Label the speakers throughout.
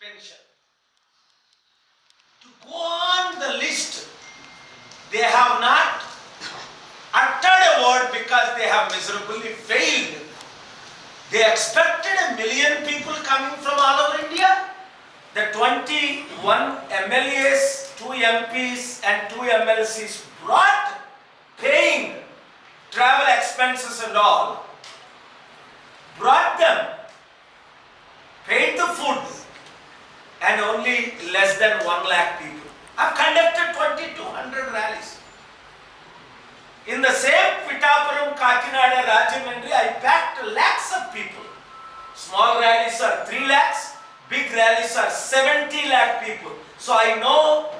Speaker 1: pension. To go on the list, they have not uttered a word because they have miserably failed. They expected 1 million people coming from all over India. The 21 MLAs, 2 MPs and 2 MLCs brought paying travel expenses and all, brought them, paid the food, and only less than 1 lakh people. I've conducted 2200 rallies. In the same Pittapuram, Kakinada, Rajahmundry, I packed lakhs of people. Small rallies are 3 lakhs, big rallies are 70 lakh people. So I know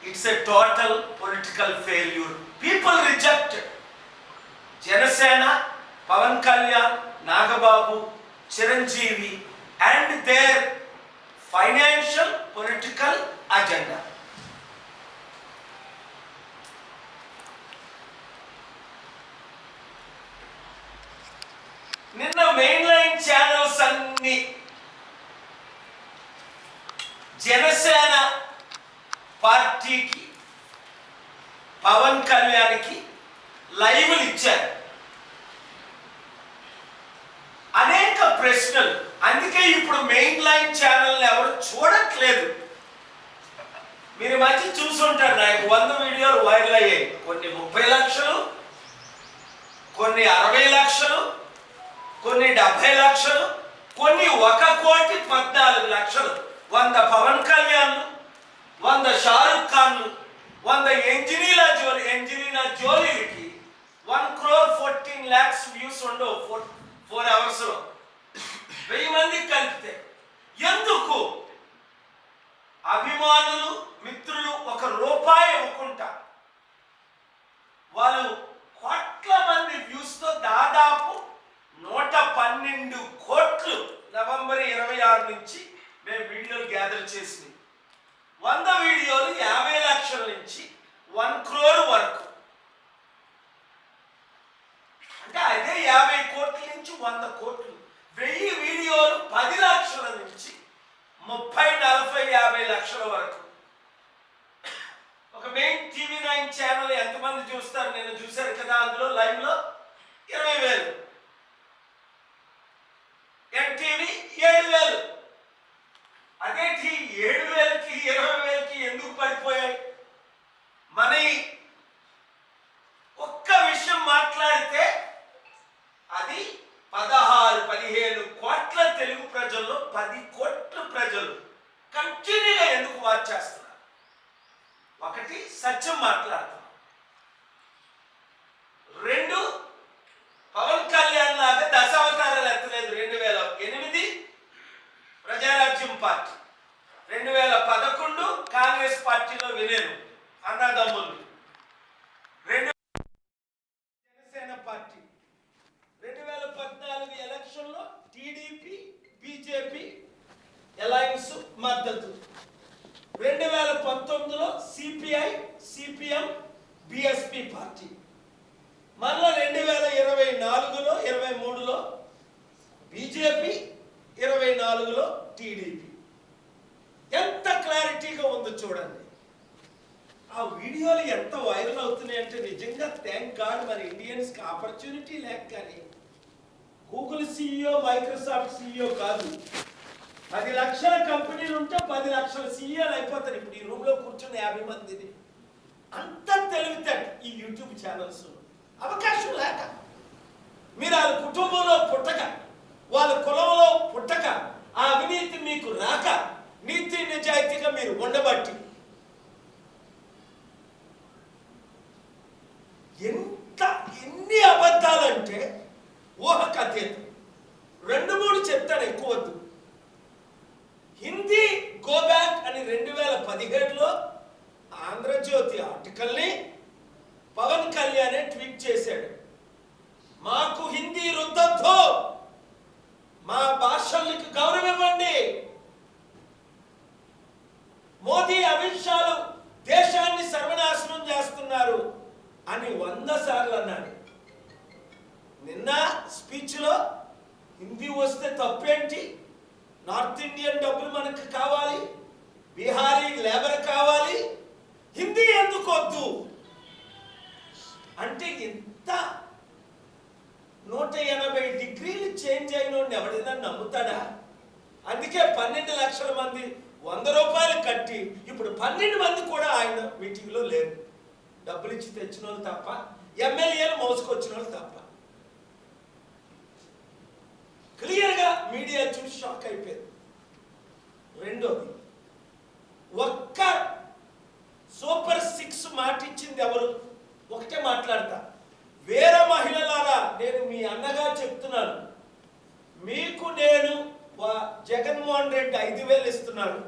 Speaker 1: it's a total political failure. People rejected. Janasena, Pavan Kalyan, Nagababu, Chiranjeevi and their financial political agenda. నిన్న main line channels అన్ని జనసేన పార్టీకి పవన్ కళ్యాణ్కి లైవ్లు ఇచ్చారు. అనేక ప్రశ్నలు. అందుకే ఇప్పుడు main line channel ఎవరు చూడట్లేదు. మీరు మధ్య చూసుంటారు, నాకు 100 వీడియోలు వైరల్ అయ్యాయి. కొన్ని 30 లక్షలు, కొన్ని 60 లక్షలు, కొన్ని 70 లక్షలు, కొన్ని 1,14,00,000. 100 పవన్ కళ్యాణ్లు, 100 షారుఖ్ ఖాన్లు, 100 ఎంజలీనా జోలీలకి 1,14,00,000 వ్యూస్ ఉండవు 4 అవర్స్ లో. 1000 మందికి కలిపితే ఎందుకు? అభిమానులు, మిత్రులు 1 రూపాయి ఇవ్వకుండా వాళ్ళు కోట్ల మంది వ్యూస్ తో దాదాపు 112 కోట్లు నవంబర్ 26 నుంచి మేము వీడియోలు గ్యాదర్ చేసినాయి. 100 వీడియోలు 50 లక్షల నుంచి 1 crore వరకు. అంటే అదే 50 కోట్ల నుంచి 100 కోట్లు. 1000 వీడియోలు 10 లక్షల నుంచి 30, 40, 50 లక్షల వరకు. ఒక మెయిన్ TV9 ఛానల్ ఎంతమంది చూస్తారు? నేను చూశారు కదా, అందులో లైవ్ లో 20,000. ఎన్టీవీ 7,000. అదేంటి 7,000కి 20,000కి ఎందుకు పడిపోయాయి? మన ఒక్క విషయం మాట్లాడితే అది 16-17 కోట్ల తెలుగు ప్రజల్లో 10 కోట్ల ప్రజలు కంటిన్యూగా ఎందుకు వాచ్ చేస్తున్నారు? ఒకటి, సత్యం మాట్లాడుతున్నాం. 2, పవన్ కళ్యాణ్ లాగా దశావతారాలు ఎత్తలేదు. 2008 ప్రజారాజ్యం పార్టీ, 2011 కాంగ్రెస్ పార్టీలో విలేరు అన్నదమ్ములు, జనసేన పార్టీ, 2014 ఎలక్షన్లో టీడీపీ బీజేపీ అలయన్స్ మద్దతు, 2019లో సిపిఐ సిపిఎం బిఎస్పి పార్టీ, మళ్ళా 2024లో 23లో బీజేపీ, 24లో టీడీపీ. ఎంత క్లారిటీగా ఉందో చూడండి. ఆ వీడియోలు ఎంత వైరల్ అవుతున్నాయి అంటే నిజంగా థ్యాంక్ గాడ్ మన ఇండియన్స్కి ఆపర్చునిటీ లేక. కానీ గూగుల్ CEO, మైక్రోసాఫ్ట్ CEO కాదు. 10 లక్షల కంపెనీలు ఉంటే 10 లక్షల CEOలు అయిపోతారు. ఇప్పుడు ఈ రూమ్లో కూర్చున్న 50 మందిని. అంత తెలివితేట ఈ యూట్యూబ్ ఛానల్స్. అవకాశం లేక, మీరు వాళ్ళ కుటుంబంలో పుట్టక, వాళ్ళ కులంలో పుట్టక, ఆ అవినీతి మీకు రాక, నీతి నిజాయితీగా మీరు ఉండబట్టి ఎన్ని అబద్ధాలంటే ఊహకు అతీతం. 2-3 చెప్తాను, ఎక్కువ వద్దు. హిందీ గో బ్యాక్ అని 2017లో ఆంధ్రజ్యోతి ఆర్టికల్ని పవన్ కళ్యాణే ట్వీట్ చేశాడు. మాకు హిందీ రుద్దొద్దు, మా భాషలకు గౌరవం ఇవ్వండి. మోదీ, అమిత్ షాలు దేశాన్ని సర్వనాశనం చేస్తున్నారు అని 100 సార్లు అన్నాడు. నిన్న స్పీచ్లో హిందీ వస్తే
Speaker 2: తప్పేంటి? నార్త్ ఇండియన్ డబ్బులు మనకు కావాలి, బీహారీ లేబర్ కావాలి, హిందీ ఎందుకు వద్దు అంటే ఇంత 180 డిగ్రీలు చేంజ్ అయినోడిని ఎవడైనా నమ్ముతాడా? అందుకే 12 లక్షల మంది 100 రూపాయలు కట్టి ఇప్పుడు 12 మంది కూడా ఆయన మీటింగ్లో లేరు. డబ్బులు ఇచ్చి తెచ్చిన వాళ్ళు తప్ప, ఎమ్మెల్యేలు మోసుకొచ్చిన వాళ్ళు తప్ప. క్లియర్గా మీడియా చూసి షాక్ అయిపోయింది. రెండోది, ఒక్క సూపర్ 6 మాట ఇచ్చింది ఎవరు? ఒకటే మాట్లాడతా, వేరే మహిళలారా నేను మీ అన్నగా చెప్తున్నాను, మీకు నేను జగన్మోహన్ రెడ్డి 5,000 ఇస్తున్నాను,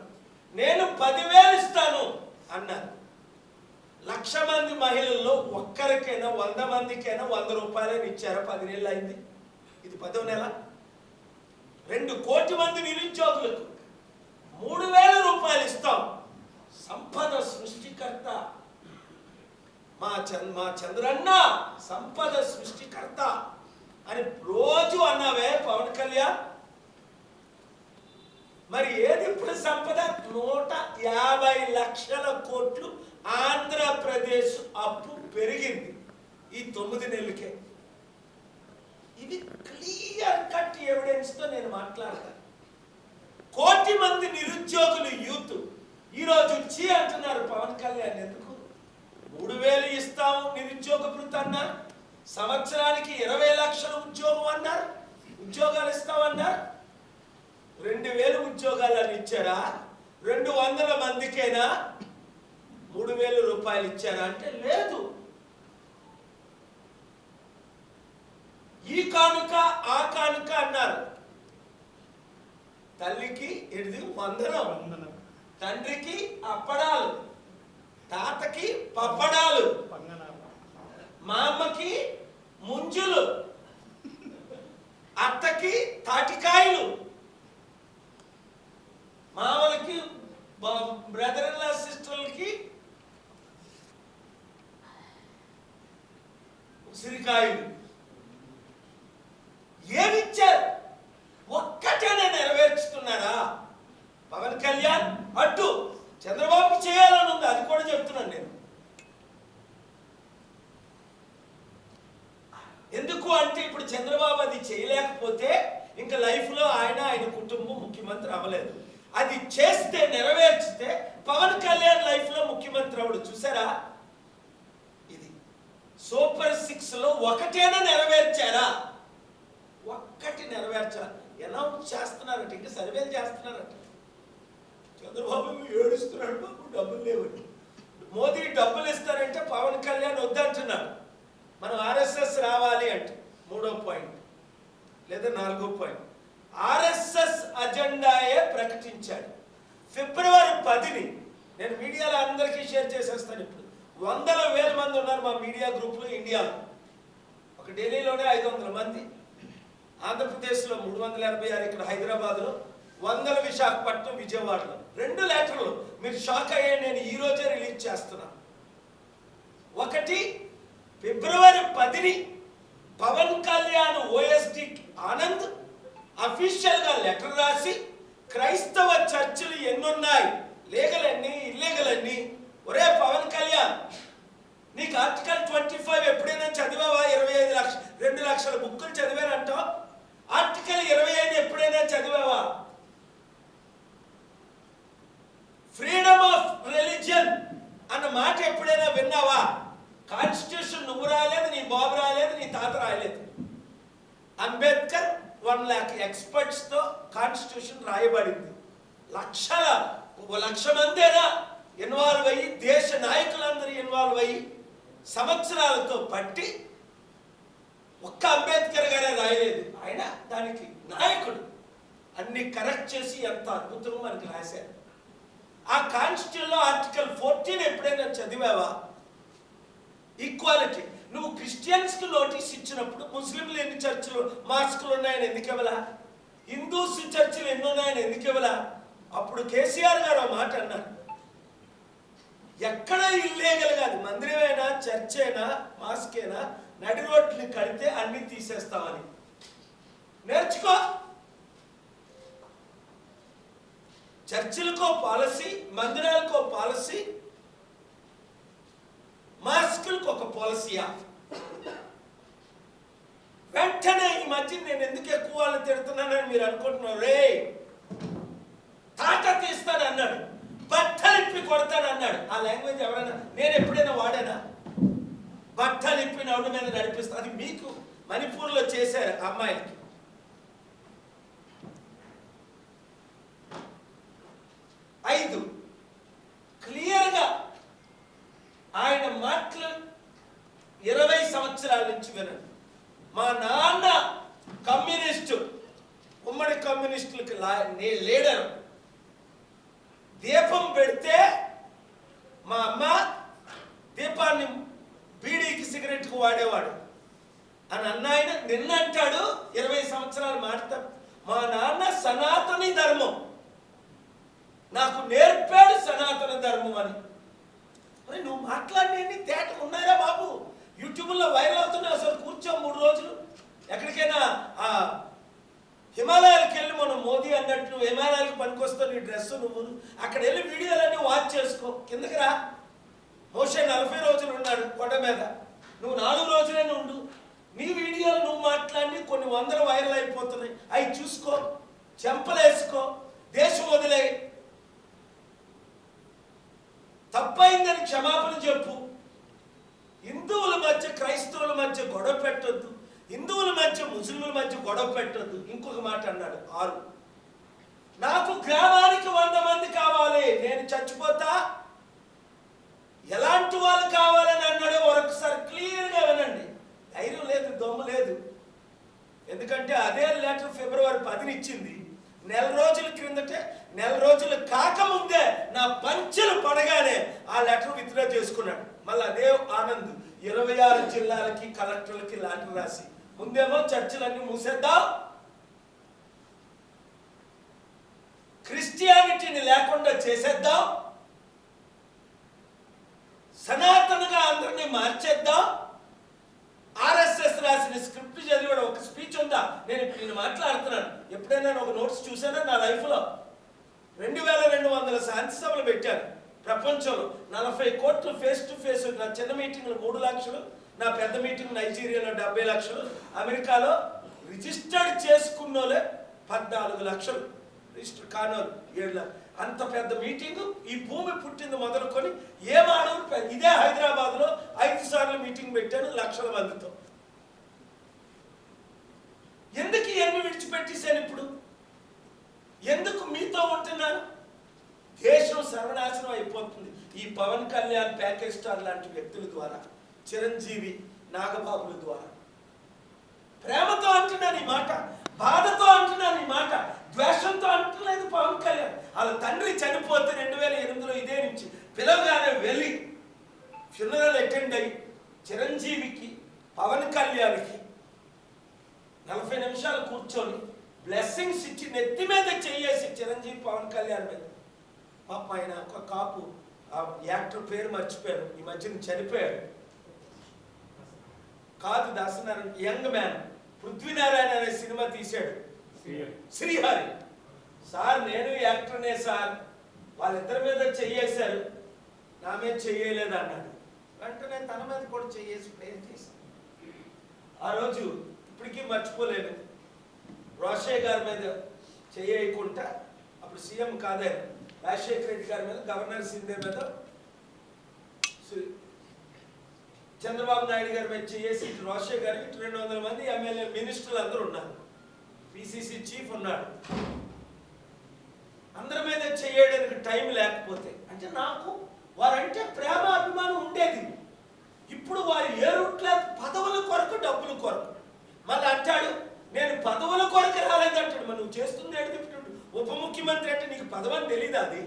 Speaker 2: నేను 10,000 ఇస్తాను అన్నారు. 1,00,000 మంది మహిళల్లో ఒక్కరికైనా 100 మందికైనా 100 రూపాయలని ఇచ్చారా? 10 నెలలు అయింది, ఇది 10వ నెల. 2 కోటి మంది నిరుద్యోగులకు 3,000 రూపాయలు ఇస్తాం. సంపద సృష్టికర్త మా చంద్రన్న సంపద సృష్టికర్త అని రోజు అన్నావే పవన్ కళ్యాణ్. మరి ఏది ఇప్పుడు సంపద? 150 లక్షల కోట్లు ఆంధ్రప్రదేశ్ అప్పు పెరిగింది ఈ 9 నెలలకే. ఇది క్లియర్ కట్ ఎవిడెన్స్ తో నేను మాట్లాడతాను. 1 కోటి మంది నిరుద్యోగులు యూత్ ఈరోజు వచ్చి అంటున్నారు పవన్ కళ్యాణ్ ఎందుకు 3,000 ఇస్తాము నిరుద్యోగ భృతి అన్నారు, సంవత్సరానికి 20 లక్షల ఉద్యోగం అన్నారు, ఉద్యోగాలు ఇస్తామన్నారు. 2,000 ఉద్యోగాలను ఇచ్చారా? 200 మందికైనా 3,000 రూపాయలు ఇచ్చారా అంటే లేదు. ఈ కానుక ఆ కానుక అన్నారు. తల్లికి ఎడిది వందనం, తండ్రికి అప్పడాలు, తాతకి పప్పడాలు, మా అమ్మకి ముంజులు, అత్తకి తాటికాయలు, మామలకి బ్రదర్ ఇన్ లా సిస్టర్లకి ఉసిరికాయలు. ఏమిచ్చారు? ఒక్కటేనే నెరవేర్చుతున్నారా పవన్ కళ్యాణ్? అడ్డు చంద్రబాబు చేయాలని ఉంది, అది కూడా చెప్తున్నాను నేను. ఎందుకు అంటే ఇప్పుడు చంద్రబాబు అది చేయలేకపోతే ఇంకా లైఫ్లో ఆయన కుటుంబం ముఖ్యమంత్రి అవ్వలేదు. అది చేస్తే నెరవేర్చితే పవన్ కళ్యాణ్ లైఫ్లో ముఖ్యమంత్రి అవడు. చూసారా? ఇది సూపర్ 6లో ఒకటేనా నెరవేర్చారా? ఒక్కటి నెరవేర్చాలి. అనౌన్స్ చేస్తున్నారట, ఇంకా సర్వేలు చేస్తున్నారట. చంద్రబాబు ఏడుస్తున్నాడు, బాబు డబ్బులు లేవండి. మోదీ డబ్బులు ఇస్తారంటే పవన్ కళ్యాణ్ వద్దంటున్నాడు. మనం ఆర్ఎస్ఎస్ రావాలి అంటే 3వ పాయింట్ లేదా 4వ పాయింట్. ఆర్ఎస్ఎస్ అజెండాయే ప్రకటించాడు. ఫిబ్రవరి 10ని నేను మీడియాలో అందరికీ షేర్ చేసేస్తాను. ఇప్పుడు 100,000 మంది ఉన్నారు మా మీడియా గ్రూప్లో ఇండియాలో. ఒక ఢిల్లీలోనే 500 మంది, ఆంధ్రప్రదేశ్లో 386, ఇక్కడ హైదరాబాద్లో 100 విశాఖపట్నం, విజయవాడలో. 2 లెటర్లు మీరు షాక్ అయ్యే నేను ఈ రోజే రిలీజ్ చేస్తున్నా. ఒకటి ఫిబ్రవరి 10ని పవన్ కళ్యాణ్ ఓఎస్డి ఆనంద్ అఫీషియల్గా లెటర్ రాసి క్రైస్తవ చర్చిలు ఎన్నున్నాయి, లీగల్ అన్ని ఇల్లీగల్ అన్ని, ఒరే పవన్ కళ్యాణ్ నీకు ఆర్టికల్ 25 ఎప్పుడైనా చదివావా? 25 లక్షలు 2 లక్షల బుక్కులు చదివానంటావు. ఆర్టికల్ 25 ఎప్పుడైనా చదివావా? ఫ్రీడమ్ ఆఫ్ రిలీజియన్ అన్న మాట ఎప్పుడైనా విన్నావా? కాన్స్టిట్యూషన్ నువ్వు రాయలేదు, నీ బాబు రాయలేదు, నీ తాత రాయలేదు. అంబేద్కర్ 1 lakh ఎక్స్పర్ట్స్తో కాన్స్టిట్యూషన్ రాయబడింది. 1,00,000 మందేనా ఇన్వాల్వ్ అయ్యి, దేశ నాయకులందరూ ఇన్వాల్వ్ అయ్యి సంవత్సరాలతో పట్టి ఒక్క అంబేద్కర్ గారే రాయలేదు. ఆయన దానికి నాయకుడు. అన్ని కరెక్ట్ చేసి ఎంత అద్భుతంగా మనకి రాశారు. ఆ కాన్స్టిట్యూషన్లో ఆర్టికల్ 14 ఎప్పుడైనా చదివావా? ఈక్వాలిటీ. నువ్వు క్రిస్టియన్స్కి నోటీస్ ఇచ్చినప్పుడు ముస్లింలు ఎన్ని చర్చిలు మాస్కులు ఉన్నాయని ఎందుకు ఇవ్వలా? హిందూస్ చర్చిలు ఎన్ని ఉన్నాయని ఎందుకు ఇవ్వలా? అప్పుడు కేసీఆర్ గారు ఆ మాట అన్నారు, ఎక్కడ ఇల్లీగల్ కాదు, మందిరమైనా చర్చ్ అయినా మాస్క్ అయినా నడి రోడ్ని కడితే అన్ని తీసేస్తామని. నేర్చుకో. చర్చిలకో పాలసీ, మందిరాలకో పాలసీ, మాస్కులకు ఒక పాలసీయా? వెంటనే ఈ మధ్య నేను ఎందుకు ఎక్కువ వాళ్ళని తిడుతున్నానని మీరు అనుకుంటున్నారు. రే తాట తీస్తాను అన్నాడు, బట్టలిప్పి కొడతాను అన్నాడు. ఆ లాంగ్వేజ్ ఎవరైనా నేను ఎప్పుడైనా వాడానా? బట్టలిప్పి నోటి మీద నడిపిస్తా. అది మీకు మణిపూర్లో చేశారు అమ్మాయిలకి. ఐదు క్లియర్గా ఆయన మాటలు 20 సంవత్సరాల నుంచి వినండి. మా నాన్న కమ్యూనిస్టు, ఉమ్మడి కమ్యూనిస్టులకి లీడర్. దీపం పెడితే మా అమ్మ దీపాన్ని బీడీకి సిగరెట్కి వాడేవాడు అని అన్నాయన నిన్న అంటాడు. 20 సంవత్సరాలు మాడతా. మా నాన్న సనాతని ధర్మం నాకు నేర్పాడు, సనాతన ధర్మం అని. మరి నువ్వు మాట్లాడినన్ని తేటలు ఉన్నాయా బాబు? యూట్యూబ్లో వైరల్ అవుతున్నాయి. అసలు కూర్చో 3 రోజులు ఎక్కడికైనా హిమాలయాలకు వెళ్ళి మనం మోదీ అన్నట్టు నువ్వు హిమాలయాలకు పనికొస్తావు, నీ డ్రెస్ నువ్వు అక్కడ వెళ్ళి వీడియోలన్నీ వాచ్ చేసుకో. కిందకి రా. మోషే 40 రోజులు ఉన్నాడు కొండ మీద, నువ్వు 4 రోజులైనా ఉండు. నీ వీడియోలు నువ్వు మాట్లాడి కొన్ని 100 వైరల్ అయిపోతున్నాయి. అవి చూసుకో, చెంపలేసుకో, దేశం వదిలే. తప్పైందని క్షమాపణ చెప్పు. హిందువుల మధ్య క్రైస్తవుల మధ్య గొడవ పెట్టొద్దు, హిందువుల మధ్య ముస్లింల మధ్య గొడవ పెట్టొద్దు. ఇంకొక మాట అన్నాడు 6, నాకు గ్రామానికి 100 మంది కావాలి, నేను చచ్చిపోతా, ఎలాంటి వాళ్ళు కావాలని అన్నాడు. మరొకసారి క్లియర్గా వినండి. ధైర్యం లేదు, దొమ్ము లేదు. ఎందుకంటే అదే లెటర్ ఫిబ్రవరి 10 ఇచ్చింది. నెల రోజుల క్రిందటే, నెల రోజులు కాకముందే నా పంచెలు పడగానే ఆ లెటర్ విత్డ్రా చేసుకున్నాడు. మళ్ళీ అదే ఆనంద్ 26 జిల్లాలకి కలెక్టర్లకి లెటర్ రాసి, ముందేమో చర్చిలన్నీ మూసేద్దాం, క్రిస్టియానిటీని లేకుండా చేసేద్దాం, సనాతనగా అందరినీ మార్చేద్దాం. ఆర్ఎస్ఎస్ రాసిన స్క్రిప్ట్ చదివాడు. ఒక స్పీచ్ ఉందా? నేను మాట్లాడుతున్నాను. ఎప్పుడైనా ఒక నోట్స్ చూసానా నా లైఫ్లో? 2200 శాంతి సభలు పెట్టాను ప్రపంచంలో. 40 కోట్లు ఫేస్ టు ఫేస్. నా చిన్న మీటింగ్లు 3 లక్షలు, నా పెద్ద మీటింగ్ నైజీరియాలో 70 లక్షలు, అమెరికాలో రిజిస్టర్డ్ చేసుకున్నోలే 14 లక్షలు, రిజిస్టర్ కానోలు 7 లక్షలు. అంత పెద్ద మీటింగు ఈ భూమి పుట్టింది మొదలుకొని ఏం ఆడవు. ఇదే హైదరాబాద్లో 5 సార్లు మీటింగ్ పెట్టాను లక్షల మందితో. ఎందుకు ఇవన్నీ విడిచిపెట్టేశాను? ఇప్పుడు ఎందుకు మీతో ఉంటున్నాను? దేశం సర్వనాశనం అయిపోతుంది ఈ పవన్ కళ్యాణ్, ప్యాకేజ్ స్టార్ లాంటి వ్యక్తుల ద్వారా, చిరంజీవి, నాగబాబుల ద్వారా. ప్రేమతో అంటున్నాను ఈ మాట, బాధతో అంటున్నాను ఈ మాట, ద్వేషంతో అంటలేదు. పవన్ కళ్యాణ్ వాళ్ళ తండ్రి చనిపోతే 2008లో ఇదే నుంచి పిలవగానే వెళ్ళి ఫ్యూనరల్ అటెండ్ అయ్యి చిరంజీవికి, పవన్ కళ్యాణ్కి 40 నిమిషాలు కూర్చొని బ్లెస్సింగ్స్ ఇచ్చి నెత్తి మీద చేయేసి చిరంజీవి పవన్ కళ్యాణ్ మీద. పాప ఆయన ఒక కాపు, ఆ యాక్టర్ పేరు మర్చిపోయాను, ఈ మధ్యన చనిపోయాడు. కాదు దాసనారాయణ, యంగ్ మ్యాన్, పృథ్వీనారాయణ అనే సినిమా తీశాడు శ్రీహరి. సార్ నేను యాక్టర్నే సార్, వాళ్ళిద్దరి మీద చెయ్యేశారు, నా మీద చెయ్యలేదు అన్నాడు. వెంటనే తన మీద కూడా చెయ్యేసి ప్రేర్ చేశాను. ఆ రోజు ఇప్పటికీ మర్చిపోలేను. రోషయ్య గారి మీద చెయ్యకుండా, అప్పుడు సీఎం కాదే, రాజశేఖర రెడ్డి గారి మీద, గవర్నర్ సింధే మీద, చంద్రబాబు నాయుడు గారి మీద చేసి, ఇటు రోషయ్య గారికి 200 మంది ఎమ్మెల్యే మినిస్టర్లు అందరూ ఉన్నారు, పిసిసి చీఫ్ ఉన్నాడు. అందరి మీద చేయడానికి టైం లేకపోతే, అంటే నాకు వారంటే ప్రేమ అభిమానం ఉండేది. ఇప్పుడు వారు ఏ రూట్లో పదవుల కొరకు, డబ్బుల కొరకు. మళ్ళీ అంటాడు నేను పదవుల కొరకు రాలేదంటాడు. మరి నువ్వు చేస్తుంది ఏంటి? ఉప ముఖ్యమంత్రి అంటే నీకు పదవని తెలీదా? అది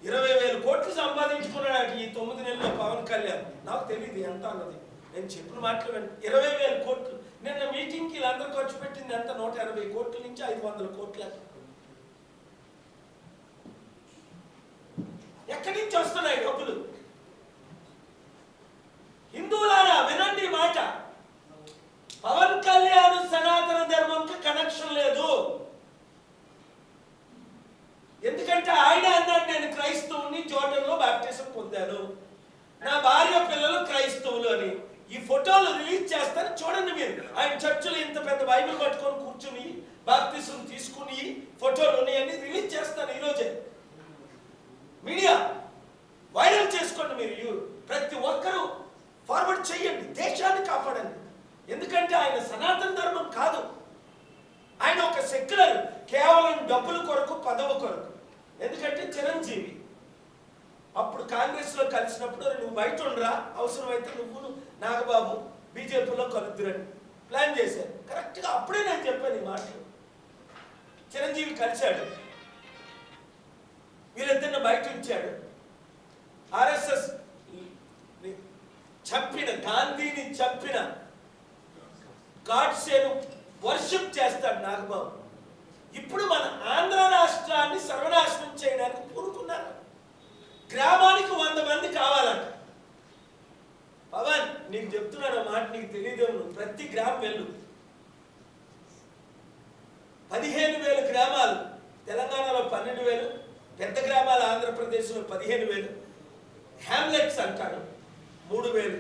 Speaker 2: 20,000 కోట్లు సంపాదించుకున్నాడు ఈ 9 నెలల్లో పవన్ కళ్యాణ్. నాకు తెలియదు ఎంత అన్నది. నేను చెప్పిన మాటలు 20,000 కోట్లు. నిన్న మీటింగ్కి వీళ్ళందరూ ఖర్చు పెట్టింది ఎంత? 180 కోట్ల నుంచి 500 కోట్ల. ఎక్కడి నుంచి వస్తున్నాయి డబ్బులు? హిందువులారా వినండి మాట, పవన్ కళ్యాణ్ సనాతన ధర్మంకి కనెక్షన్ లేదు. ఫోటోలు రిలీజ్ చేస్తారు, చూడండి మీరు. ఆయన చర్చిలో ఇంత పెద్ద బైబిల్ పట్టుకొని కూర్చుని బాప్తిసం తీసుకుని ఫోటోలు ఉన్నాయని రిలీజ్ చేస్తాను ఈరోజే. మీడియా వైరల్ చేసుకోండి మీరు, ప్రతి ఒక్కరూ ఫార్వర్డ్ చేయండి, దేశాన్ని కాపాడండి. ఎందుకంటే ఆయన సనాతన ధర్మం కాదు, ఆయన ఒక సెక్యులర్, కేవలం డబ్బుల కొరకు, పదవి కొరకు. ఎందుకంటే చిరంజీవి అప్పుడు కాంగ్రెస్ లో కలిసినప్పుడు నువ్వు బయట ఉండరా, అవసరమైతే నువ్వు నాగబాబు బీజేపీలో కలుద్దురని ప్లాన్ చేశారు. కరెక్ట్గా అప్పుడే నేను చెప్పాను ఈ మాటలు. చిరంజీవి కలిశాడు, వీళ్ళిద్దరిని బయట ఉంచాడు. ఆర్ఎస్ఎస్ చంపిన, గాంధీని చంపిన గాడ్సేను వర్షిప్ చేస్తాడు నాగబాబు. ఇప్పుడు మన ఆంధ్ర రాష్ట్రాన్ని సర్వనాశనం చేయడానికి పూనుకున్నారు. గ్రామానికి 100 మంది కావాలంట. పవన్ నీకు చెప్తున్నాను మాట, నీకు తెలియదేమో, ప్రతి గ్రామం వెళ్ళు. 15,000 గ్రామాలు, తెలంగాణలో 12,000, పెద్ద గ్రామాలు ఆంధ్రప్రదేశ్లో 15,000, హ్యామ్లెట్స్ అంటారు 3,000,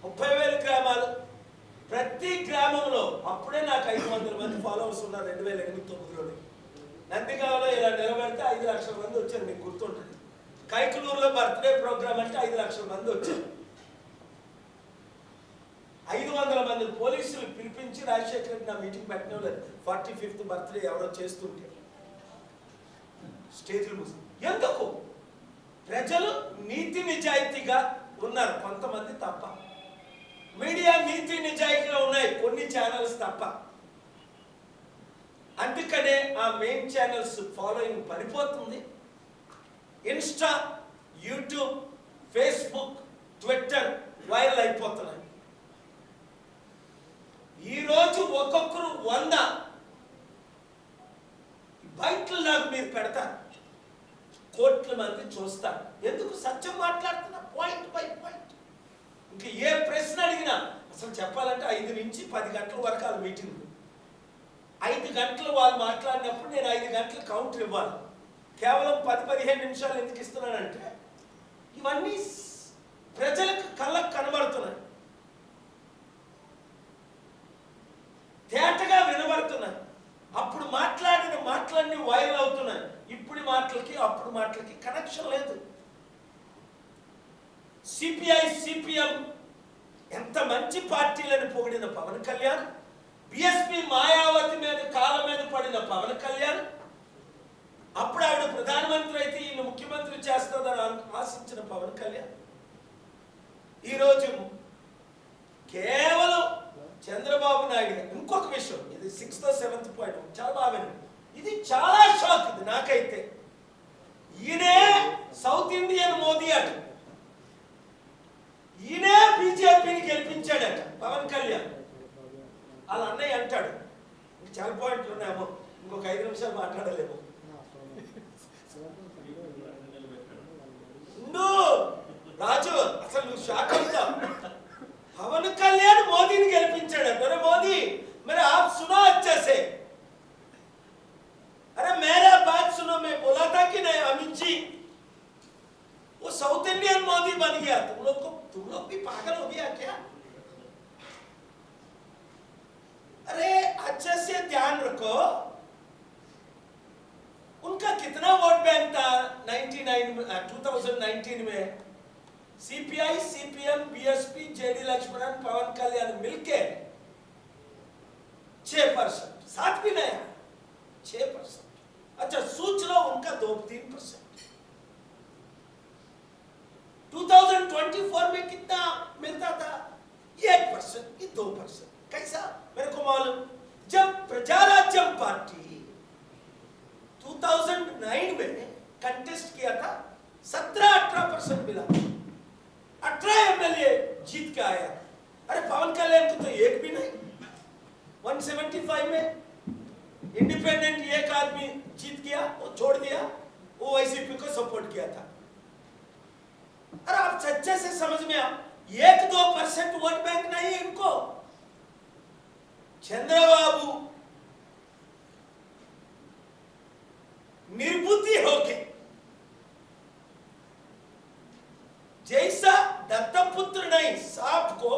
Speaker 2: 30,000 గ్రామాలు. ప్రతి గ్రామంలో అప్పుడే నాకు 500 మంది ఫాలోవర్స్ ఉన్నారు 2008-9లో. నందిగామలో ఇలా నిలబడితే 5 లక్షల మంది వచ్చారు, మీకు గుర్తుంటుంది. కైకలూరులో బర్త్డే ప్రోగ్రామ్ అంటే 5 లక్షల మంది వచ్చారు. 500 మంది పోలీసులు పిలిపించి రాజశేఖర రెడ్డి నా మీటింగ్ పెట్టడం లేదు. 45th బర్త్డే ఎవరో చేస్తుంటే స్టేజ్లు మూసి. ఎందుకు? ప్రజలు నీతి నిజాయితీగా ఉన్నారు, కొంతమంది తప్ప. మీడియా నీతి నిజాయితీగా ఉన్నాయి, కొన్ని ఛానల్స్ తప్ప. అందుకనే ఆ మెయిన్ ఛానల్స్ ఫాలోయింగ్ పడిపోతుంది. Insta, YouTube, Facebook, Twitter viral అయిపోతున్నాయి. ఈరోజు ఒక్కొక్కరు 100 బయటలాగా మీరు పెడతారు, కోట్ల మంది చూస్తారు. ఎందుకు? సత్యం మాట్లాడుతున్నా, పాయింట్ బై పాయింట్. ఇంకా ఏ ప్రశ్న అడిగినా అసలు చెప్పాలంటే 5 నుంచి 10 గంటల వరకు వాళ్ళ మీటింగ్. 5 గంటలు వాళ్ళు మాట్లాడినప్పుడు నేను 5 గంటలు కౌంటర్ ఇవ్వాలి. కేవలం 10-15 నిమిషాలు ఎందుకు ఇస్తున్నానంటే ఇవన్నీ ప్రజలకు కళ్ళకు కనబడుతున్నాయి, తేటగా వినబడుతున్నాయి. అప్పుడు మాట్లాడిన మాటలన్నీ వైరల్ అవుతున్నాయి. ఇప్పుడు మాటలకి అప్పుడు మాటలకి కనెక్షన్ లేదు. సిపిఐ, సిపిఎం ఎంత మంచి పార్టీలను పొగిడిన పవన్ కళ్యాణ్, బిఎస్పి మాయావతి మీద కాళ్ళ మీద పడిన పవన్ కళ్యాణ్, అప్పుడు ఆవిడ ప్రధానమంత్రి అయితే ఈయన ముఖ్యమంత్రి చేస్తుందని ఆశించిన పవన్ కళ్యాణ్, ఈరోజు కేవలం చంద్రబాబు నాయుడు. ఇంకొక విషయం, ఇది 6th or 7th పాయింట్ చాలా బాగా, ఇది చాలా షాక్ ఇది నాకైతే. ఈయనే సౌత్ ఇండియన్ మోదీ అట, ఈయనే బీజేపీని గెలిపించాడట పవన్ కళ్యాణ్. వాళ్ళ అన్నయ్య అంటాడు, చాలా పాయింట్లు ఉన్నాయేమో, ఇంకొక 5 నిమిషాలు మాట్లాడలేము. రాజు అసలు నువ్వు షాక్ అవుతావు. పవన్ కళ్యాణ్ మోదీని గెలిపించాడు. అరే మోదీ मेरे आप सुनो अच्छे से, अरे मेरा बात सुनो, मैं बोला था कि नहीं अमित जी, वो साउथ इंडियन मोदी बन गया. तुम लोग भी पागल हो गया क्या? अरे अच्छे से ध्यान रखो, उनका कितना वोट बैंक था 2019 में. CPI, CPM, BSP, JD Lakshmanan, Pawan Kalyan मिलके 6%, 7 भी नहीं, 6%. अच्छा सोच लो, उनका 2-3%. 2024 में कितना मिलता था? 1% की 2%. कैसा? मेरे को मालूम. जब प्रजाराज्यम पार्टी 2009 में कंटेस्ट किया था, 17-18% मिला, 18 एमएलए जीत के आया. अरे पवन कल्याण को तो एक भी नहीं. 175 में इंडिपेंडेंट एक आदमी जीत गया, वो छोड़ दिया, वो वाईसीपी को सपोर्ट किया था. अरे आप सच्चे से समझ में आओ, 1-2% वोट बैंक नहीं है इनको. चंद्रबाबू निर्बुद्धि होके जैसा दत्तपुत्र नहीं सांप को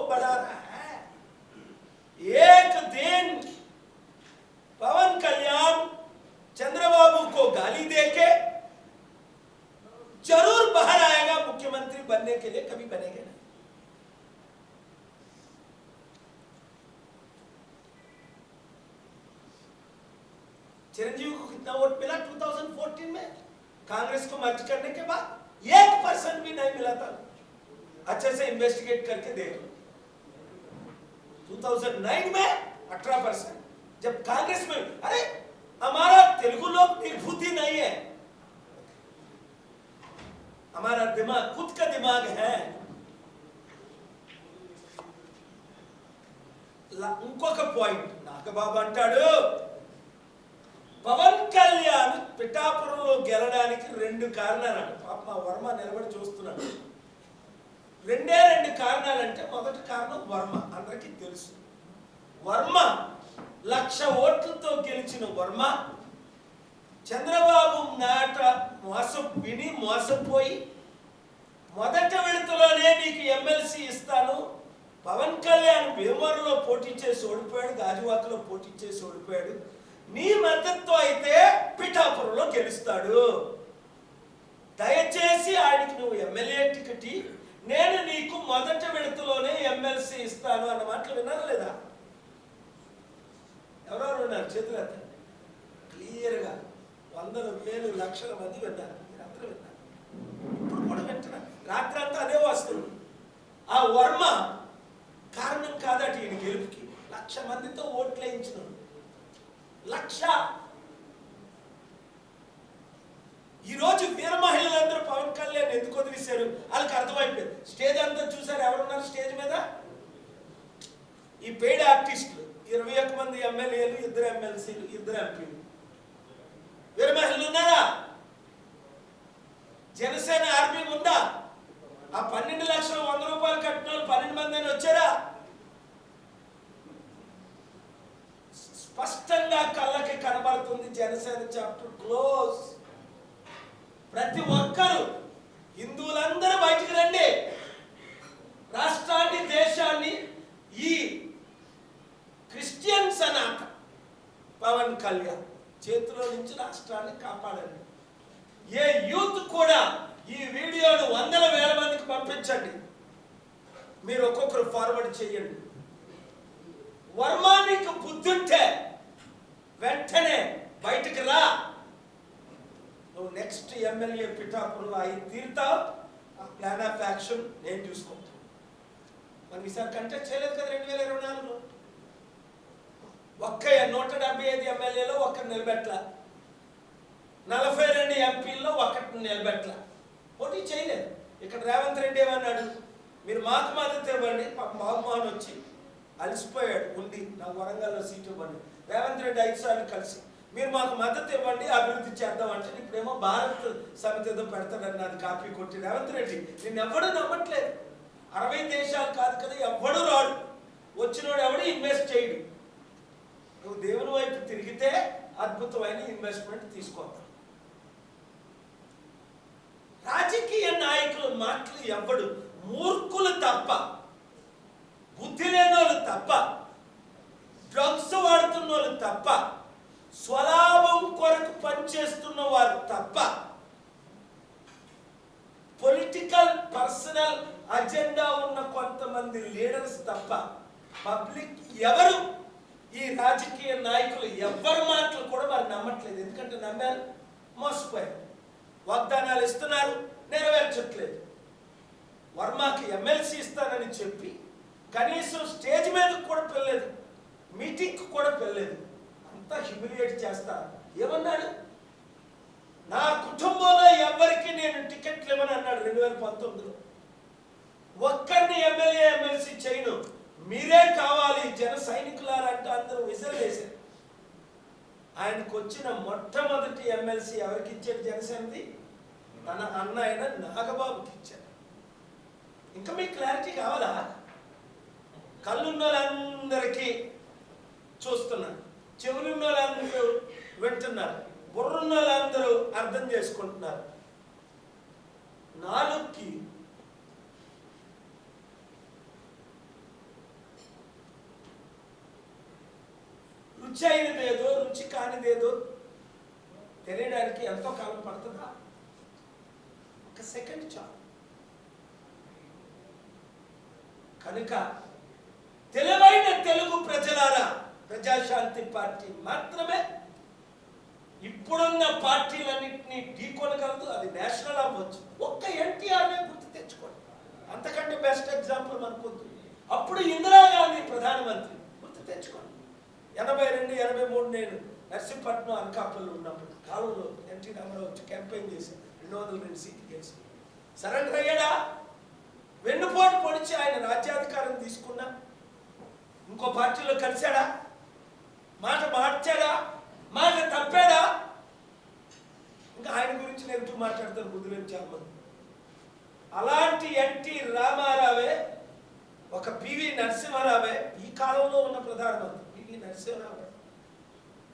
Speaker 2: चिरंजीवी को कितना वोट मिला 2014 में? कांग्रेस को मर्ज करने के बाद 1% भी नहीं मिला था। अच्छे से इन्वेस्टिगेट करके देख लो। 2009 में 18%, जब कांग्रेस में, अरे हमारा तेलुगु लोग निर्भूति नहीं है, हमारा दिमाग खुद का दिमाग है। ఇంకొక పాయింట్, నాగబాబు అంటాడు పవన్ కళ్యాణ్ పిఠాపురంలో గెలడానికి 2 కారణాలు. పాప మా వర్మ నిలబడి చూస్తున్నాడు. 2 కారణాలంటే, మొదటి కారణం వర్మ, అందరికీ తెలుసు. వర్మ 1,00,000 ఓట్లతో గెలిచిన వర్మ చంద్రబాబు నాట మోసపోయి మొదటి విడతలోనే నీకు ఎమ్మెల్సీ ఇస్తాను, పవన్ కళ్యాణ్ భీమవరంలో పోటీ చేసి ఓడిపోయాడు, గాజువాకలో పోటీ చేసి ఓడిపోయాడు, నీ మద్దతు అయితే పిఠాపురంలో గెలుస్తాడు, దయచేసి ఆయనకి నువ్వు ఎమ్మెల్యే టికెట్, నేను నీకు మొదటి విడతలోనే ఎమ్మెల్సీ ఇస్తాను అన్న మాటలు విన్నారా లేదా? ఎవరెవరు ఉన్నారు? చేతులు ఎత్తండి. క్లియర్గా 100,000 లక్షల మంది విన్నారు. మీరందరూ విన్నారు, ఇప్పుడు కూడా వింటున్నారు. రాత్రి అంతా అదే వస్తుంది. ఆ వర్మ కారణం కాదట ఈయన గెలుపుకి. 1,00,000 మందితో ఓట్లు వేయించిన 1,00,000. ఈరోజు వీర మహిళలందరూ పవన్ కళ్యాణ్ ఎందుకు వదిలేశారు వాళ్ళకి అర్థమైపోయింది. స్టేజ్ అంతా చూసారు, ఎవరున్నారు స్టేజ్ మీద? ఈ పెయిడ్ ఆర్టిస్టులు 21 మంది ఎమ్మెల్యేలు, 2 ఎమ్మెల్సీలు, 2 ఎంపీలు. వీర మహిళలు ఉన్నారా? జనసేన ఆర్మీ ఉందా? ఆ 12 లక్షలు 100 రూపాయలు కట్టిన వాళ్ళు 12 మంది అని వచ్చారా? స్పష్టంగా కళ్ళకి కనబడుతుంది. Janasena chapter close. ప్రతి ఒక్కరు, హిందువులందరూ బయటికి రండి. రాష్ట్రాన్ని, దేశాన్ని ఈ క్రిస్టియన్స్ అనాథ పవన్ కళ్యాణ్ చేతిలో నుంచి రాష్ట్రాన్ని కాపాడండి. ఏ యూత్ కూడా ఈ వీడియోను 100,000 మందికి పంపించండి. మీరు ఒక్కొక్కరు ఫార్వర్డ్ చేయండి. వర్మ నీకు బుద్ధుంటే వెంటనే బయటకు రా. నువ్వు నెక్స్ట్ ఎమ్మెల్యే పిఠాపురంలో అయి తీరుతావు. ఆ ప్లాన్ ఆఫ్ యాక్షన్ నేను చూసుకుంటాను. మనం ఈసారి కంటెస్ట్ చేయలేదు కదా 2024లో. 175 ఎమ్మెల్యేలో 1 నిలబెట్ల, 42 ఎంపీల్లో 1 నిలబెట్ల, పోటీ చేయలేదు. ఇక్కడ రేవంత్ రెడ్డి ఏమన్నాడు? మీరు మాకు మద్దతు ఇవ్వండి. మహమ్మోహన్ వచ్చి అలసిపోయాడు ఉండి, నాకు వరంగల్లో సీటు ఇవ్వండి. రేవంత్ రెడ్డి 5 సార్లు కలిసి మీరు మాకు మద్దతు ఇవ్వండి, అభివృద్ధి చేద్దామంటే ఇప్పుడేమో భారత్ సమితి ఏదో పెడతాడని అది కాపీ కొట్టి రేవంత్ రెడ్డి నిన్ను ఎవడు నమ్మట్లేదు. 60 దేశాలు కాదు కదా, ఎవ్వడు రాడు. వచ్చినోడు ఎవడు ఇన్వెస్ట్ చేయడు. నువ్వు దేవుని వైపు తిరిగితే అద్భుతమైన ఇన్వెస్ట్మెంట్ తీసుకోతావు. రాజకీయ నాయకుల మాటలు ఎవ్వడు, మూర్ఖులు తప్ప, బుద్ధి లేనోళ్ళు తప్ప, డ్రగ్స్ వాడుతున్న వాళ్ళు తప్ప, స్వలాభం కొరకు పనిచేస్తున్న వారు తప్ప, పొలిటికల్ పర్సనల్ అజెండా ఉన్న కొంతమంది లీడర్స్ తప్ప పబ్లిక్ ఎవరు, ఈ రాజకీయ నాయకులు ఎవరి మాటలు కూడా వారు నమ్మట్లేదు. ఎందుకంటే నమ్మారు, మోసపోయారు. వాగ్దానాలు ఇస్తున్నారు, నెరవేర్చట్లేదు. వర్మకి ఎమ్మెల్సీ ఇస్తానని చెప్పి కనీసం స్టేజ్ మీదకి కూడా పెళ్ళలేదు, మీటింగ్కి కూడా పెళ్ళలేదు. అంతా హ్యూమిలియేట్ చేస్తారు. ఏమన్నాడు? నా కుటుంబంలో ఎవరికి నేను టికెట్లు ఇవ్వని అన్నాడు 2019లో. ఒక్కరిని ఎమ్మెల్యే ఎమ్మెల్సీ చేయను, మీరే కావాలి జన సైనికులారంటే అందరూ విసిరి వేశారు. ఆయనకు వచ్చిన మొట్టమొదటి ఎమ్మెల్సీ ఎవరికి ఇచ్చాడు? జనసేనది తన అన్న అయిన నాగబాబుకి ఇచ్చాడు. ఇంకా మీకు క్లారిటీ కావాలా? కళ్ళున్న వాళ్ళందరికీ చూస్తున్నారు, చెవులున్న వాళ్ళందరూ వింటున్నారు, బుర్రున్న వాళ్ళందరూ అర్థం చేసుకుంటున్నారు. నాలుగుకి రుచి అయినదేదో రుచి కానిదేదో తెలియడానికి ఎంతో కాలం పడుతుందా? 1 సెకండ్ చాలు. కనుక తెలివైన తెలుగు ప్రజలారా, ప్రజాశాంతి పార్టీ మాత్రమే ఇప్పుడున్న పార్టీలన్నింటినీ ఢీకొనగలదు. అది నేషనల్ అవ్వచ్చు. ఒక్క ఎన్టీఆర్నే గుర్తు తెచ్చుకోండి, అంతకంటే బెస్ట్ ఎగ్జాంపుల్ మనకొద్దు. అప్పుడు ఇందిరాగాంధీ ప్రధానమంత్రి, గుర్తు తెచ్చుకోండి. 82, 83 నేను నర్సీపట్నం అనకాపల్లి ఉన్నప్పుడు కాలంలో ఎన్టీ రామారావు వచ్చి క్యాంపెయిన్ చేసి 202 సీట్లు గెలిచి సరెండర్ అయ్యాడా? వెన్నుపోటు పొడిచి ఆయన రాజ్యాధికారం తీసుకున్నా ఇంకో పార్టీలో కలిశాడా? మాట మార్చాడా? మాట తప్పాడా? ఇంకా ఆయన గురించి నెగిటివ్ మాట్లాడతారు బుద్ధులేని చాలా మంది. అలాంటి ఎన్టీ రామారావే, ఒక పివి నరసింహారావే ఈ కాలంలో ఉన్న ప్రధానమంత్రి. PV Narasimha Rao,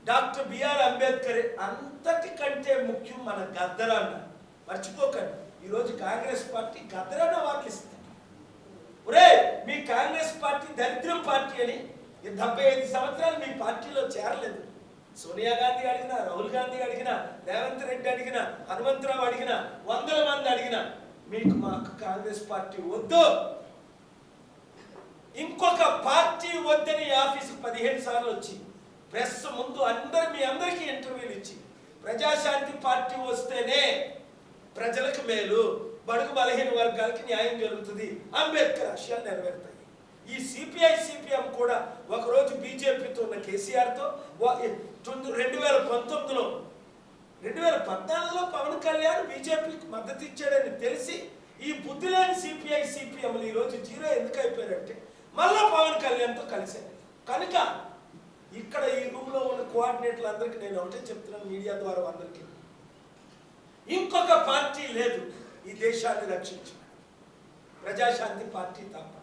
Speaker 2: doctor BR Ambedkar అంతటికంటే ముఖ్యం మన గద్దరన్న. మర్చిపోకండి, ఈరోజు కాంగ్రెస్ పార్టీ గద్దరన్న అవార్డులు ఇస్తుంది. ఒరే, మీ కాంగ్రెస్ పార్టీ దరిద్రం పార్టీ అని 75 సంవత్సరాలు మీ పార్టీలో చేరలేదు. సోనియా గాంధీ అడిగినా, రాహుల్ గాంధీ అడిగినా, రేవంత్ రెడ్డి అడిగినా, హనుమంతరావు అడిగినా, వందల మంది అడిగినా మీకు మాకు కాంగ్రెస్ పార్టీ వద్దు, ఇంకొక పార్టీ వద్దని ఆఫీసుకు 15 సార్లు వచ్చి ప్రెస్ ముందు మీ అందరికీ ఇంటర్వ్యూలు ఇచ్చి ప్రజాశాంతి పార్టీ వస్తేనే ప్రజలకు మేలు, బడుగు బలహీన వర్గాలకి న్యాయం జరుగుతుంది, అంబేద్కర్ ఆశయాలు నెరవేరుతాయి. ఈ సిపిఐ సిపిఎం కూడా ఒకరోజు బీజేపీతో ఉన్న కేసీఆర్తో 2019లో 2014లో పవన్ కళ్యాణ్ బీజేపీకి మద్దతు ఇచ్చాడని తెలిసి ఈ బుద్ధి లేని సిపిఐ సిపిఎంలు ఈరోజు జీరో ఎందుకు అయిపోయారంటే మళ్ళా పవన్ కళ్యాణ్తో కలిశారు. కనుక ఇక్కడ ఈ రూమ్లో ఉన్న కోఆర్డినేటర్లు అందరికీ నేను ఒకటే చెప్తున్నాను, మీడియా ద్వారా అందరికీ, ఇంకొక పార్టీ లేదు ఈ దేశాన్ని రక్షించడానికి, ప్రజాశాంతి పార్టీ తప్ప.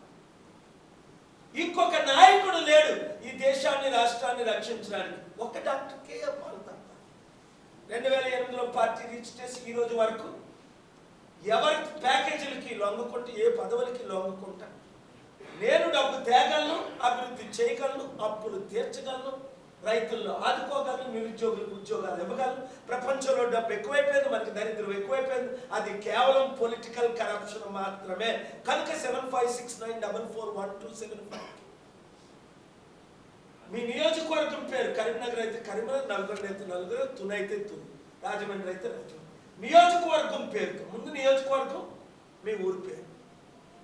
Speaker 2: ఇంకొక నాయకుడు లేడు ఈ దేశాన్ని రాష్ట్రాన్ని రక్షించడానికి, ఒక డాక్టర్ కేఎం పాల్ తప్ప. 2008లో పార్టీ రీచ్ చేసి ఈ రోజు వరకు ఎవరి ప్యాకేజీలకి లొంగకుంటే, ఏ పదవులకి లొంగకుంటా నేను డబ్బు తేగలను, అభివృద్ధి చేయగలను, అప్పులు తీర్చగలను, రైతుల్లో ఆదుకోగలను, నిరుద్యోగులకు ఉద్యోగాలు ఇవ్వగలను. ప్రపంచంలో డబ్బు ఎక్కువైపోయింది, మనకి దరిద్రం ఎక్కువైపోయింది. అది కేవలం పొలిటికల్ కరప్షన్ మాత్రమే. కనుక 7569441275 మీ నియోజకవర్గం పేరు కరీంనగర్ అయితే కరీంనగర్, నల్గొండ అయితే నల్గొండ, తుని అయితే తుని, రాజమండ్రి అయితే రాజమండ్రి. నియోజకవర్గం పేరు ముందు నియోజకవర్గం, మీ ఊరి పేరు.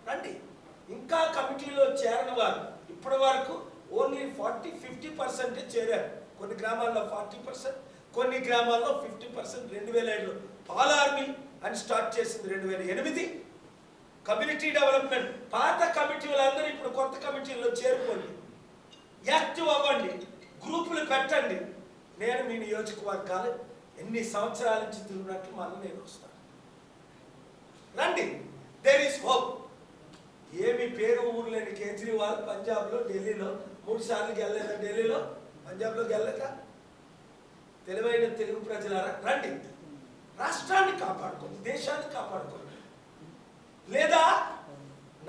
Speaker 2: రండి. ఇంకా కమిటీలో చేరని వారు ఇప్పటి వరకు ఓన్లీ 40-50% చేరారు. కొన్ని గ్రామాల్లో 40%, కొన్ని గ్రామాల్లో 50%. 2007లో పాల్ ఆర్మీ అని స్టార్ట్ చేసింది, 2008 కమ్యూనిటీ డెవలప్మెంట్. పాత కమిటీలందరూ ఇప్పుడు కొత్త కమిటీల్లో చేరుకోండి, యాక్టివ్ అవ్వండి, గ్రూపులు పెట్టండి. నేను మీ నియోజకవర్గాలు ఎన్ని సంవత్సరాల నుంచి తిరిగినట్లు మళ్ళీ నేను వస్తాను. రండి, దేర్ ఈస్ హోప్. ఏమి పేరు ఊరు లేని కేజ్రీవాల్ పంజాబ్లో, ఢిల్లీలో 3 సార్లు గెలలేదా? ఢిల్లీలో, పంజాబ్లో గెలలేక? తెలివైన తెలుగు ప్రజలారా రండి, రాష్ట్రాన్ని కాపాడుకోండి, దేశాన్ని కాపాడుకోండి. లేదా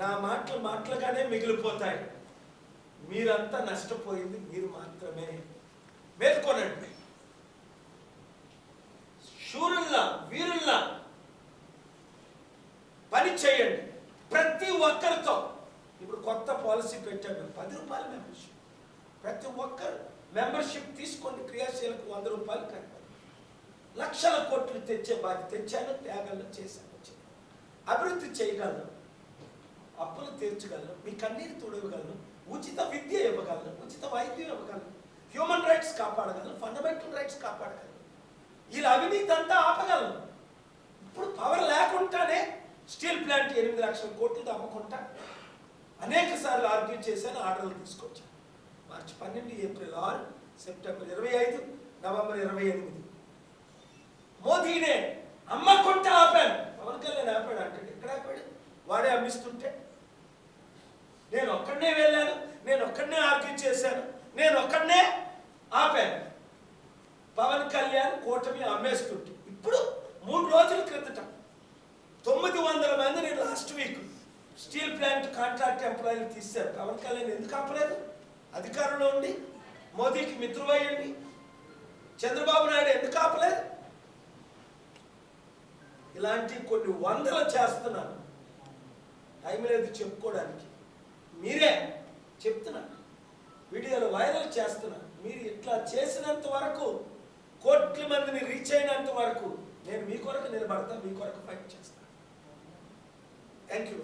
Speaker 2: నా మాటలుగానే మిగిలిపోతాయి. మీరంతా నష్టపోయింది మీరు మాత్రమే. మేల్కొనండి, శూరుల్లా వీరుల్లా పని చేయండి. ప్రతి ఒక్కరితో ఇప్పుడు కొత్త పాలసీ పెట్టాము, 10 రూపాయల మెంబర్షిప్. ప్రతి ఒక్కరు మెంబర్షిప్ తీసుకోండి. క్రియాశీలకు 100 రూపాయలు కట్టాలి. లక్షల కోట్లు తెచ్చే బాధ్యత తెచ్చాను, త్యాగాలు చేశాను. అభివృద్ధి చేయగలను, అప్పులు తీర్చగలను, మీ కన్నీరు తుడవగలను, ఉచిత విద్య ఇవ్వగలను, ఉచిత వైద్యం ఇవ్వగలను, హ్యూమన్ రైట్స్ కాపాడగలను, ఫండమెంటల్ రైట్స్ కాపాడగలను, ఇలా అవినీతి అంతా ఆపగలను. ఇప్పుడు పవర్ లేకుండానే స్టీల్ ప్లాంట్ 8 లక్షల కోట్లతో అమ్ముకుంటా అనేక సార్లు ఆర్గ్యూ చేశాను, ఆర్డర్లు తీసుకొచ్చాను. మార్చి 12, ఏప్రిల్ 6, సెప్టెంబర్ 25, నవంబర్ 28 మోదీనే అమ్మకుంటా ఆపాను. పవన్ కళ్యాణ్ ఆపాడు అంటే ఎక్కడ ఆపాడు? వాడే అమ్మిస్తుంటే నేను ఒక్కడనే వెళ్ళాను, నేను ఒక్కడనే ఆర్గ్యూ చేశాను, నేను ఒక్కడనే ఆపాను. పవన్ కళ్యాణ్ కూటమి అమ్మేస్తుంటే ఇప్పుడు 3 రోజుల క్రితట 900 మందిని last week steel plant contract ఎంప్లాయీలు తీశారు. పవన్ కళ్యాణ్ ఎందుకు ఆపలేదు? అధికారంలో ఉండి మోదీకి మిత్రువయ్యండి. చంద్రబాబు నాయుడు ఎందుకు ఆపలేదు? ఇలాంటి కొన్ని వందలు చేస్తున్నాను, టైం లేదు చెప్పుకోవడానికి. మీరే చెప్తున్నారు, వీడియోలు వైరల్ చేస్తున్నారు. మీరు ఇట్లా చేసినంత వరకు కోట్ల మందిని రీచ్ అయినంత వరకు నేను మీ కొరకు నిలబడతా, మీ కొరకు ఫైట్ చేస్తాను. Thank you.